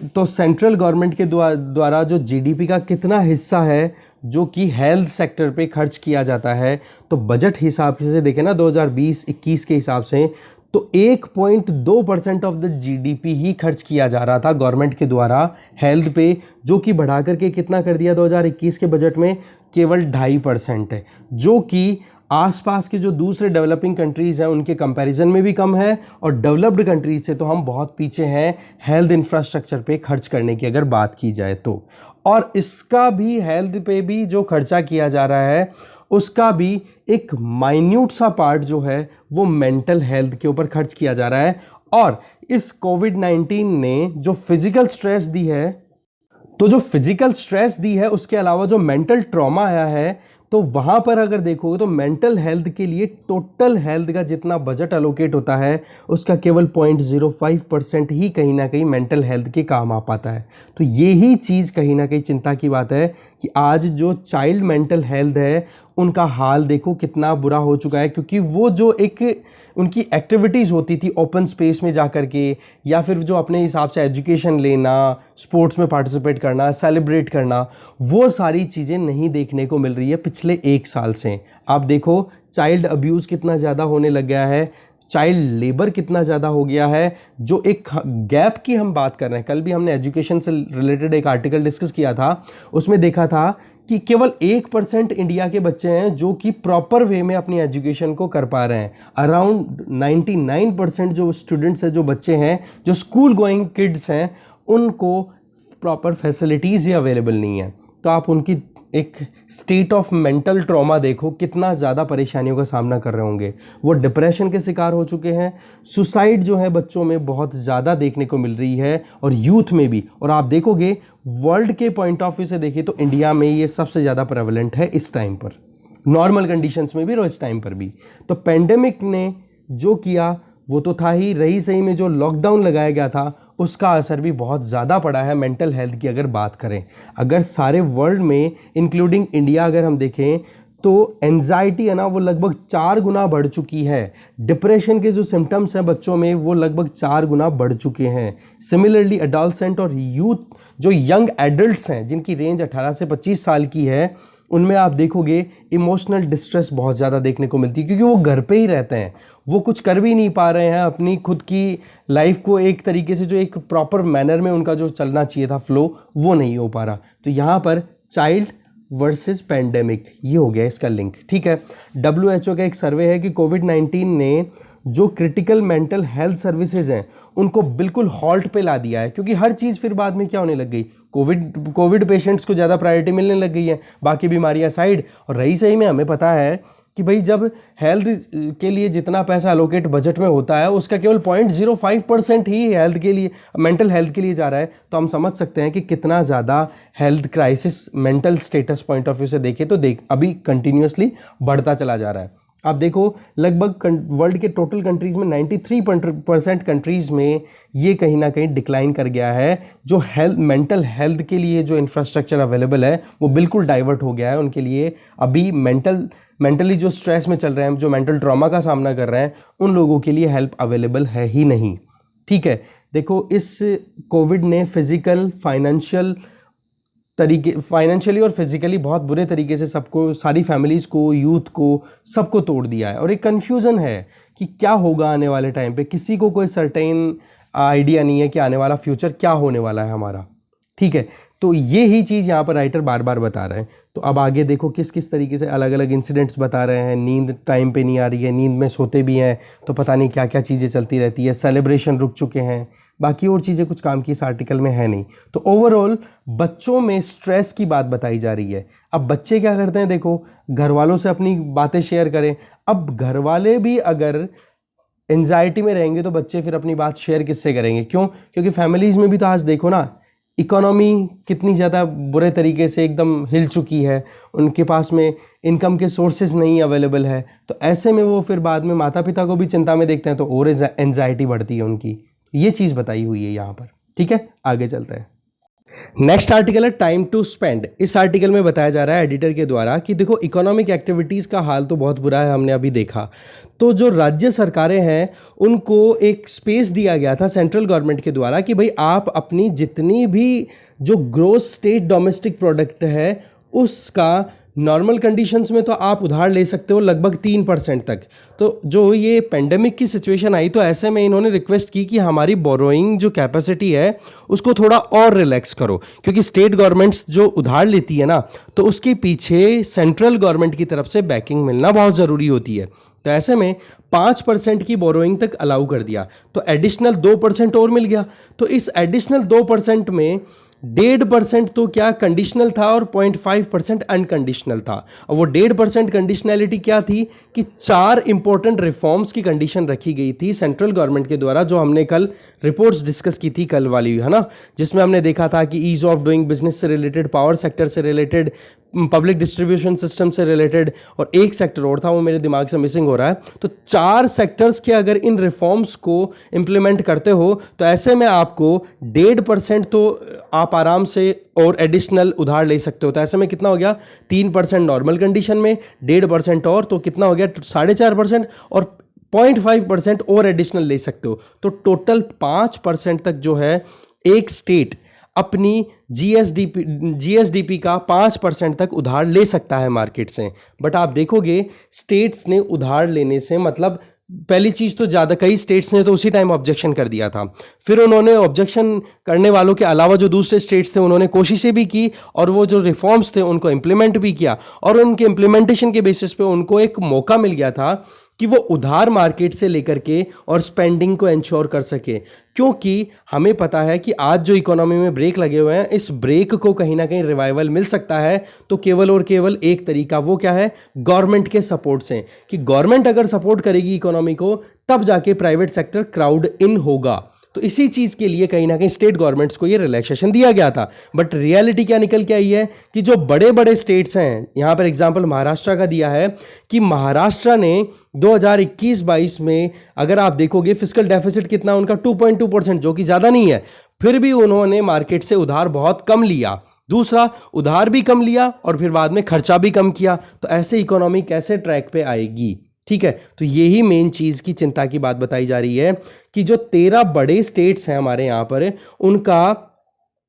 तो सेंट्रल गवर्नमेंट के द्वारा जो जीडीपी का कितना हिस्सा है जो कि हेल्थ सेक्टर पे खर्च किया जाता है, तो बजट हिसाब से देखें ना 2020-21 के हिसाब से तो 1.2% ऑफ द जीडीपी ही खर्च किया जा रहा था गवर्नमेंट के द्वारा हेल्थ पे, जो कि बढ़ा करके कितना कर दिया 2021 के बजट में, केवल 2.5% है, जो कि आसपास के जो दूसरे डेवलपिंग कंट्रीज़ हैं उनके कंपैरिजन में भी कम है, और डेवलप्ड कंट्रीज से तो हम बहुत पीछे हैं हेल्थ इंफ्रास्ट्रक्चर पे खर्च करने की अगर बात की जाए तो। और इसका भी हेल्थ पे भी जो खर्चा किया जा रहा है उसका भी एक माइन्यूट सा पार्ट जो है वो मेंटल हेल्थ के ऊपर खर्च किया जा रहा है। और इस कोविड-19 ने जो फिजिकल स्ट्रेस दी है, तो जो फिजिकल स्ट्रेस दी है उसके अलावा जो मेंटल ट्रॉमा आया है, तो वहाँ पर अगर देखोगे तो मेंटल हेल्थ के लिए टोटल हेल्थ का जितना बजट अलोकेट होता है उसका केवल 0.05% ही कहीं ना कहीं मेंटल हेल्थ के काम आ पाता है। तो यही चीज़ कहीं ना कहीं चिंता की बात है कि आज जो चाइल्ड मेंटल हेल्थ है उनका हाल देखो कितना बुरा हो चुका है, क्योंकि वो जो एक उनकी एक्टिविटीज़ होती थी ओपन स्पेस में जा कर के, या फिर जो अपने हिसाब से एजुकेशन लेना, स्पोर्ट्स में पार्टिसिपेट करना, सेलिब्रेट करना, वो सारी चीज़ें नहीं देखने को मिल रही है पिछले 1 साल से। आप देखो चाइल्ड अब्यूज़ कितना ज़्यादा होने लग गया है, चाइल्ड लेबर कितना ज़्यादा हो गया है। जो एक गैप की हम बात कर रहे हैं, कल भी हमने एजुकेशन से रिलेटेड एक आर्टिकल डिस्कस किया था, उसमें देखा था कि केवल 1% इंडिया के बच्चे हैं जो कि प्रॉपर वे में अपनी एजुकेशन को कर पा रहे हैं। अराउंड 99% जो स्टूडेंट्स हैं, जो बच्चे हैं, जो स्कूल गोइंग किड्स हैं, उनको प्रॉपर फैसिलिटीज़ ही अवेलेबल नहीं है। तो आप उनकी एक स्टेट ऑफ मेंटल ट्रॉमा देखो, कितना ज़्यादा परेशानियों का सामना कर रहे होंगे। वो डिप्रेशन के शिकार हो चुके हैं। सुसाइड जो है बच्चों में बहुत ज़्यादा देखने को मिल रही है, और यूथ में भी। और आप देखोगे वर्ल्ड के पॉइंट ऑफ व्यू से देखिए तो इंडिया में ये सबसे ज़्यादा प्रेवलेंट है इस टाइम पर, नॉर्मल कंडीशंस में भी और इस टाइम पर भी। तो पेंडेमिक ने जो किया वो तो था ही, रही सही में जो लॉकडाउन लगाया गया था उसका असर भी बहुत ज़्यादा पड़ा है मेंटल हेल्थ की अगर बात करें। अगर सारे वर्ल्ड में इंक्लूडिंग इंडिया अगर हम देखें तो एंजाइटी है ना, वो लगभग 4 गुना बढ़ चुकी है। डिप्रेशन के जो सिम्टम्स हैं बच्चों में वो लगभग 4 गुना बढ़ चुके हैं। सिमिलरली एडोलसेंट और यूथ, जो यंग एडल्ट्स हैं जिनकी रेंज 18 से 25 साल की है, उनमें आप देखोगे इमोशनल डिस्ट्रेस बहुत ज़्यादा देखने को मिलती है, क्योंकि वो घर पे ही रहते हैं, वो कुछ कर भी नहीं पा रहे हैं अपनी खुद की लाइफ को एक तरीके से, जो एक प्रॉपर मैनर में उनका जो चलना चाहिए था फ्लो, वो नहीं हो पा रहा। तो यहाँ पर चाइल्ड वर्सेस पेंडेमिक ये हो गया इसका लिंक, ठीक है। WHO का एक सर्वे है कि कोविड-19 ने जो क्रिटिकल मेंटल हेल्थ सर्विसेज हैं उनको बिल्कुल हॉल्ट पे ला दिया है, क्योंकि हर चीज़ फिर बाद में क्या होने लग गई, कोविड पेशेंट्स को ज़्यादा प्रायोरिटी मिलने लग गई है, बाकी बीमारियां साइड। और रही सही में हमें पता है कि भाई जब हेल्थ के लिए जितना पैसा अलोकेट बजट में होता है उसका केवल 0.05% ही हेल्थ के लिए, मेंटल हेल्थ के लिए जा रहा है। तो हम समझ सकते हैं कि कितना ज़्यादा health crisis mental status point of view से देखें तो अभी कंटिन्यूसली बढ़ता चला जा रहा है। आप देखो लगभग वर्ल्ड के टोटल कंट्रीज़ में 93% कंट्रीज़ में ये कहीं ना कहीं डिक्लाइन कर गया है। जो मेंटल हेल्थ के लिए जो इंफ्रास्ट्रक्चर अवेलेबल है वो बिल्कुल डाइवर्ट हो गया है उनके लिए। अभी मेंटली जो स्ट्रेस में चल रहे हैं, जो मेंटल ट्रॉमा का सामना कर रहे हैं, उन लोगों के लिए हेल्प अवेलेबल है ही नहीं, ठीक है। देखो इस कोविड ने फाइनेंशियली और फिजिकली बहुत बुरे तरीके से सबको, सारी फैमिलीज़ को, यूथ को, सबको तोड़ दिया है। और एक कन्फ्यूज़न है कि क्या होगा आने वाले टाइम पे, किसी को कोई सर्टेन आइडिया नहीं है कि आने वाला फ्यूचर क्या होने वाला है हमारा, ठीक है। तो ये ही चीज़ यहाँ पर राइटर बार बार बता रहे हैं। तो अब आगे देखो किस किस तरीके से अलग अलग इंसिडेंट्स बता रहे हैं। नींद टाइम पे नहीं आ रही है, नींद में सोते भी हैं तो पता नहीं क्या क्या चीज़ें चलती रहती है, सेलिब्रेशन रुक चुके हैं, बाकी और चीज़ें कुछ काम की इस आर्टिकल में है नहीं। तो ओवरऑल बच्चों में स्ट्रेस की बात बताई जा रही है। अब बच्चे क्या करते हैं, देखो घर वालों से अपनी बातें शेयर करें। अब घर वाले भी अगर एंजाइटी में रहेंगे तो बच्चे फिर अपनी बात शेयर किससे करेंगे? क्यों? क्योंकि फैमिलीज़ में भी तो आज देखो ना, इकोनॉमी कितनी ज़्यादा बुरे तरीके से एकदम हिल चुकी है, उनके पास में इनकम के सोर्सेज नहीं अवेलेबल है। तो ऐसे में वो फिर बाद में माता पिता को भी चिंता में देखते हैं, तो और एंजाइटी बढ़ती है उनकी। ये चीज़ बताई हुई है यहाँ पर, ठीक है। आगे चलते हैं। नेक्स्ट आर्टिकल है टाइम टू स्पेंड। इस आर्टिकल में बताया जा रहा है एडिटर के द्वारा कि देखो इकोनॉमिक एक्टिविटीज़ का हाल तो बहुत बुरा है, हमने अभी देखा। तो जो राज्य सरकारें हैं उनको एक स्पेस दिया गया था सेंट्रल गवर्नमेंट के द्वारा कि भाई आप अपनी जितनी भी जो ग्रोस स्टेट डोमेस्टिक प्रोडक्ट है उसका नॉर्मल कंडीशंस में तो आप उधार ले सकते हो लगभग 3% तक। तो जो ये पेंडेमिक की सिचुएशन आई तो ऐसे में इन्होंने रिक्वेस्ट की कि हमारी बोरोइंग जो कैपेसिटी है उसको थोड़ा और रिलैक्स करो, क्योंकि स्टेट गवर्नमेंट्स जो उधार लेती है ना तो उसके पीछे सेंट्रल गवर्नमेंट की तरफ से बैकिंग मिलना बहुत ज़रूरी होती है। तो ऐसे में 5% की बोरोइंग तक अलाउ कर दिया, तो एडिशनल 2% और मिल गया। तो इस एडिशनल 2% में 1.5% तो क्या कंडीशनल था और 0.5% अनकंडीशनल था। और वो 1.5% कंडीशनैलिटी क्या थी कि 4 इंपॉर्टेंट रिफॉर्म्स की कंडीशन रखी गई थी सेंट्रल गवर्नमेंट के द्वारा, जो हमने कल रिपोर्ट्स डिस्कस की थी कल वाली, है ना, जिसमें हमने देखा था कि ईज ऑफ डूइंग बिजनेस से रिलेटेड, पावर सेक्टर से रिलेटेड, पब्लिक डिस्ट्रीब्यूशन सिस्टम से रिलेटेड, और एक सेक्टर और था वो मेरे दिमाग से मिसिंग हो रहा है। तो 4 सेक्टर्स के अगर इन रिफॉर्म्स को इम्प्लीमेंट करते हो तो ऐसे में आपको 1.5% तो आप आराम से और एडिशनल उधार ले सकते हो। तो ऐसे में कितना हो गया, 3% नॉर्मल कंडीशन में, 1.5% और, तो कितना हो गया 4.5%, और 0.5% और एडिशनल ले सकते हो, तो टोटल 5% तक जो है एक स्टेट अपनी जीएसडीपी का 5% तक उधार ले सकता है मार्केट से। बट आप देखोगे स्टेट्स ने उधार लेने से मतलब पहली चीज तो ज्यादा कई स्टेट्स ने तो उसी टाइम ऑब्जेक्शन कर दिया था, फिर उन्होंने ऑब्जेक्शन करने वालों के अलावा जो दूसरे स्टेट्स थे उन्होंने कोशिशें भी की और वो जो रिफॉर्म्स थे उनको इम्प्लीमेंट भी किया, और उनके इम्प्लीमेंटेशन के बेसिस पे उनको एक मौका मिल गया था कि वो उधार मार्केट से लेकर के और स्पेंडिंग को इंश्योर कर सके। क्योंकि हमें पता है कि आज जो इकोनॉमी में ब्रेक लगे हुए हैं, इस ब्रेक को कहीं ना कहीं रिवाइवल मिल सकता है तो केवल और केवल एक तरीका, वो क्या है, गवर्नमेंट के सपोर्ट से। कि गवर्नमेंट अगर सपोर्ट करेगी इकोनॉमी को तब जाके प्राइवेट सेक्टर क्राउड इन होगा। तो इसी चीज के लिए कहीं ना कहीं स्टेट गवर्नमेंट्स को ये रिलैक्सेशन दिया गया था। बट रियलिटी क्या निकल के आई है कि जो बड़े बड़े स्टेट्स हैं, यहां पर एग्जांपल महाराष्ट्र का दिया है कि महाराष्ट्र ने 2021-22 में अगर आप देखोगे फिस्कल डेफिसिट कितना उनका 2.2%, जो कि ज्यादा नहीं है, फिर भी उन्होंने मार्केट से उधार बहुत कम लिया। दूसरा, उधार भी कम लिया और फिर बाद में खर्चा भी कम किया। तो ऐसे इकोनॉमी कैसे ट्रैक पे आएगी? ठीक है, तो यही मेन चीज की चिंता की बात बताई जा रही है कि जो 13 बड़े स्टेट्स हैं हमारे यहां पर, उनका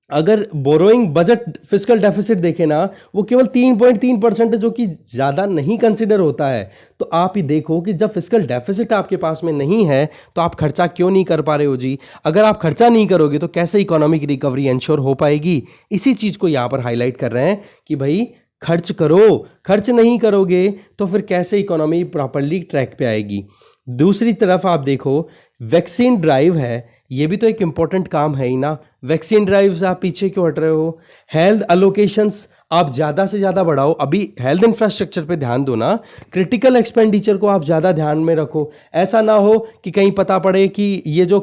अगर बोरोइंग बजट फिस्कल डेफिसिट देखें ना, वो केवल 3.3% है, जो कि ज्यादा नहीं कंसिडर होता है। तो आप ही देखो कि जब फिस्कल डेफिसिट आपके पास में नहीं है तो आप खर्चा क्यों नहीं कर पा रहे हो जी? अगर आप खर्चा नहीं करोगे तो कैसे इकोनॉमिक रिकवरी इंश्योर हो पाएगी? इसी चीज को यहां पर हाईलाइट कर रहे हैं कि भाई खर्च करो, खर्च नहीं करोगे तो फिर कैसे इकोनॉमी प्रॉपरली ट्रैक पे आएगी। दूसरी तरफ आप देखो वैक्सीन ड्राइव है, ये भी तो एक इंपॉर्टेंट काम है ही ना। वैक्सीन ड्राइव से आप पीछे क्यों हट रहे हो? हेल्थ अलोकेशंस आप ज़्यादा से ज़्यादा बढ़ाओ, अभी हेल्थ इंफ्रास्ट्रक्चर पे ध्यान दो ना, क्रिटिकल एक्सपेंडिचर को आप ज़्यादा ध्यान में रखो। ऐसा ना हो कि कहीं पता पड़े कि ये जो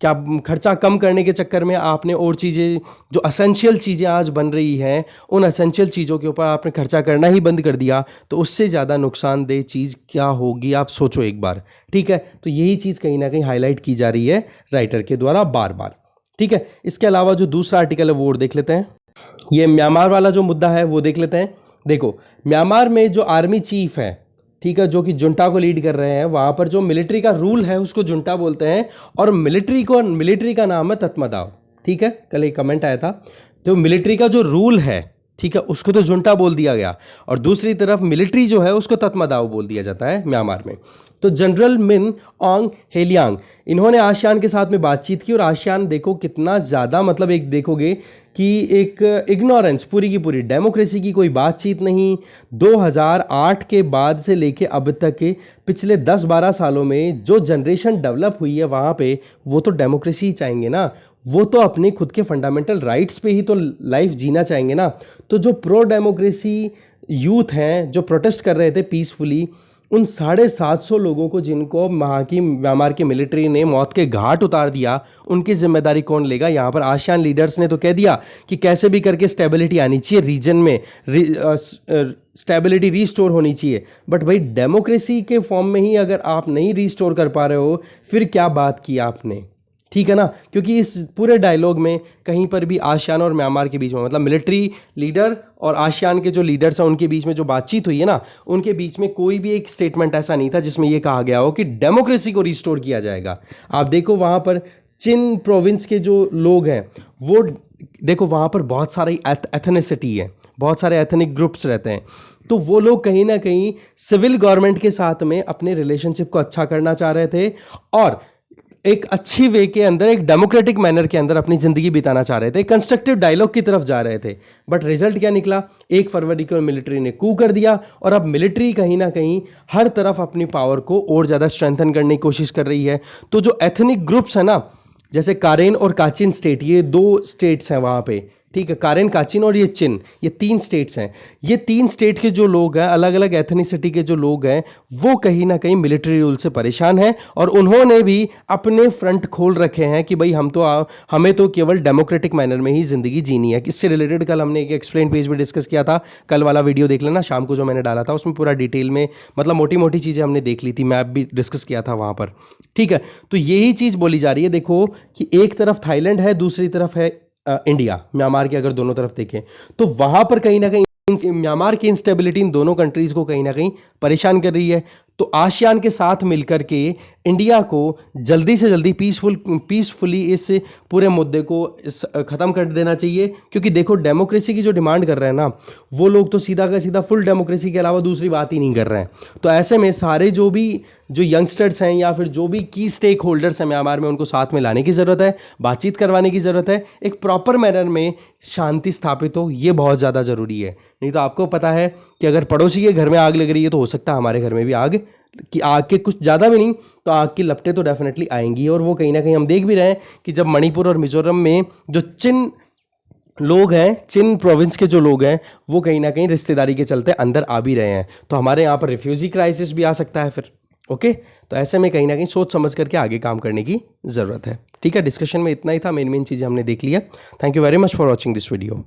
क्या खर्चा कम करने के चक्कर में आपने और चीज़ें, जो असेंशियल चीज़ें आज बन रही हैं, उन असेंशियल चीज़ों के ऊपर आपने खर्चा करना ही बंद कर दिया, तो उससे ज़्यादा नुकसानदेह चीज़ क्या होगी आप सोचो एक बार। ठीक है, तो यही चीज़ कहीं ना कहीं हाईलाइट की जा रही है राइटर के द्वारा बार बार। ठीक है, इसके अलावा जो दूसरा आर्टिकल है वो और देख लेते हैं। ये म्यांमार वाला जो मुद्दा है वो देख लेते हैं। देखो, म्यांमार में जो आर्मी चीफ है, ठीक है, जो कि जुंटा को लीड कर रहे हैं, वहां पर जो मिलिट्री का रूल है उसको जुंटा बोलते हैं, और मिलिट्री का नाम है तत्मदाव। ठीक है, कल एक कमेंट आया था, तो मिलिट्री का जो रूल है, ठीक है, उसको तो जुंटा बोल दिया गया, और दूसरी तरफ मिलिट्री जो है उसको तत्मदाव बोल दिया जाता है म्यांमार में। तो जनरल मिन ऑन्ग हेलियांग, इन्होंने आसियान के साथ में बातचीत की, और आसियान देखो कितना ज़्यादा, मतलब एक देखोगे कि एक इग्नोरेंस, पूरी की पूरी डेमोक्रेसी की कोई बातचीत नहीं। 2008 के बाद से लेके अब तक के पिछले 10-12 सालों में जो जनरेशन डेवलप हुई है वहाँ पे, वो तो डेमोक्रेसी ही चाहेंगे ना, वो तो अपने खुद के फंडामेंटल राइट्स पे ही तो लाइफ जीना चाहेंगे ना। तो जो प्रो डेमोक्रेसी यूथ हैं जो प्रोटेस्ट कर रहे थे पीसफुली, उन 750 लोगों को जिनको म्यांमार की मिलिट्री ने मौत के घाट उतार दिया, उनकी जिम्मेदारी कौन लेगा? यहाँ पर आसियान लीडर्स ने तो कह दिया कि कैसे भी करके स्टेबिलिटी आनी चाहिए रीजन में, स्टेबिलिटी रीस्टोर होनी चाहिए। बट भाई डेमोक्रेसी के फॉर्म में ही अगर आप नहीं रीस्टोर कर पा रहे हो, फिर क्या बात की आपने? ठीक है ना, क्योंकि इस पूरे डायलॉग में कहीं पर भी आसियान और म्यांमार के बीच में, मतलब मिलिट्री लीडर और आसियान के जो लीडर्स हैं उनके बीच में जो बातचीत हुई है ना, उनके बीच में कोई भी एक स्टेटमेंट ऐसा नहीं था जिसमें यह कहा गया हो कि डेमोक्रेसी को रिस्टोर किया जाएगा। आप देखो वहाँ पर चिन प्रोविंस के जो लोग हैं, वो देखो वहाँ पर बहुत सारी एथनिसिटी है, बहुत सारे एथनिक ग्रुप्स रहते हैं, तो वो लोग कहीं ना कहीं सिविल गवर्नमेंट के साथ में अपने रिलेशनशिप को अच्छा करना चाह रहे थे, और एक अच्छी वे के अंदर, एक डेमोक्रेटिक मैनर के अंदर अपनी जिंदगी बिताना चाह रहे थे, कंस्ट्रक्टिव डायलॉग की तरफ जा रहे थे। बट रिजल्ट क्या निकला? 1 फरवरी को मिलिट्री ने कू कर दिया, और अब मिलिट्री कहीं ना कहीं हर तरफ अपनी पावर को और ज़्यादा स्ट्रेंथन करने की कोशिश कर रही है। तो जो एथनिक ग्रुप्स है ना, जैसे कारेन और काचिन स्टेट, ये 2 स्टेट्स हैं वहाँ पे, ठीक है, कारेन, काचिन और ये चिन, ये 3 स्टेट्स हैं। ये 3 स्टेट के जो लोग हैं, अलग अलग एथनिसिटी के जो लोग हैं, वो कहीं ना कहीं मिलिट्री रूल से परेशान हैं, और उन्होंने भी अपने फ्रंट खोल रखे हैं कि भाई हमें तो केवल डेमोक्रेटिक मैनर में ही ज़िंदगी जीनी है। इससे रिलेटेड कल हमने एक एक्सप्लेन पेज भी डिस्कस किया था, कल वाला वीडियो देख लेना, शाम को जो मैंने डाला था उसमें पूरा डिटेल में, मतलब मोटी मोटी चीज़ें हमने देख ली थी, मैप भी डिस्कस किया था वहाँ पर। ठीक है, तो यही चीज़ बोली जा रही है। देखो कि एक तरफ थाईलैंड है, दूसरी तरफ है इंडिया, म्यांमार के अगर दोनों तरफ देखें तो वहां पर कहीं ना कहीं म्यांमार की इंस्टेबिलिटी इन दोनों कंट्रीज को कहीं ना कहीं परेशान कर रही है। तो आसियान के साथ मिलकर के इंडिया को जल्दी से जल्दी पीसफुली इस पूरे मुद्दे को ख़त्म कर देना चाहिए, क्योंकि देखो डेमोक्रेसी की जो डिमांड कर रहे हैं ना, वो लोग तो सीधा का सीधा फुल डेमोक्रेसी के अलावा दूसरी बात ही नहीं कर रहे हैं। तो ऐसे में सारे जो यंगस्टर्स हैं या फिर जो भी की स्टेक होल्डर्स हैं म्यांमार में, उनको साथ में लाने की ज़रूरत है, बातचीत करवाने की ज़रूरत है, एक प्रॉपर मैनर में शांति स्थापित हो, ये बहुत ज़्यादा ज़रूरी है। नहीं तो आपको पता है कि अगर पड़ोसी के घर में आग लग रही है तो हो सकता है हमारे घर में भी आग के कुछ ज़्यादा भी नहीं तो आग की लपटें तो डेफिनेटली आएंगी। और वो कहीं ना कहीं हम देख भी रहे हैं कि जब मणिपुर और मिजोरम में जो चिन लोग हैं, चिन प्रोविंस के जो लोग हैं, वो कहीं ना कहीं रिश्तेदारी के चलते अंदर आ भी रहे हैं, तो हमारे यहाँ पर रिफ्यूजी क्राइसिस भी आ सकता है फिर। ओके, तो ऐसे में कहीं ना कहीं सोच समझ करके आगे काम करने की ज़रूरत है। ठीक है, डिस्कशन में इतना ही था, मेन चीज़ें हमने देख लिया। Thank you very much for watching this video.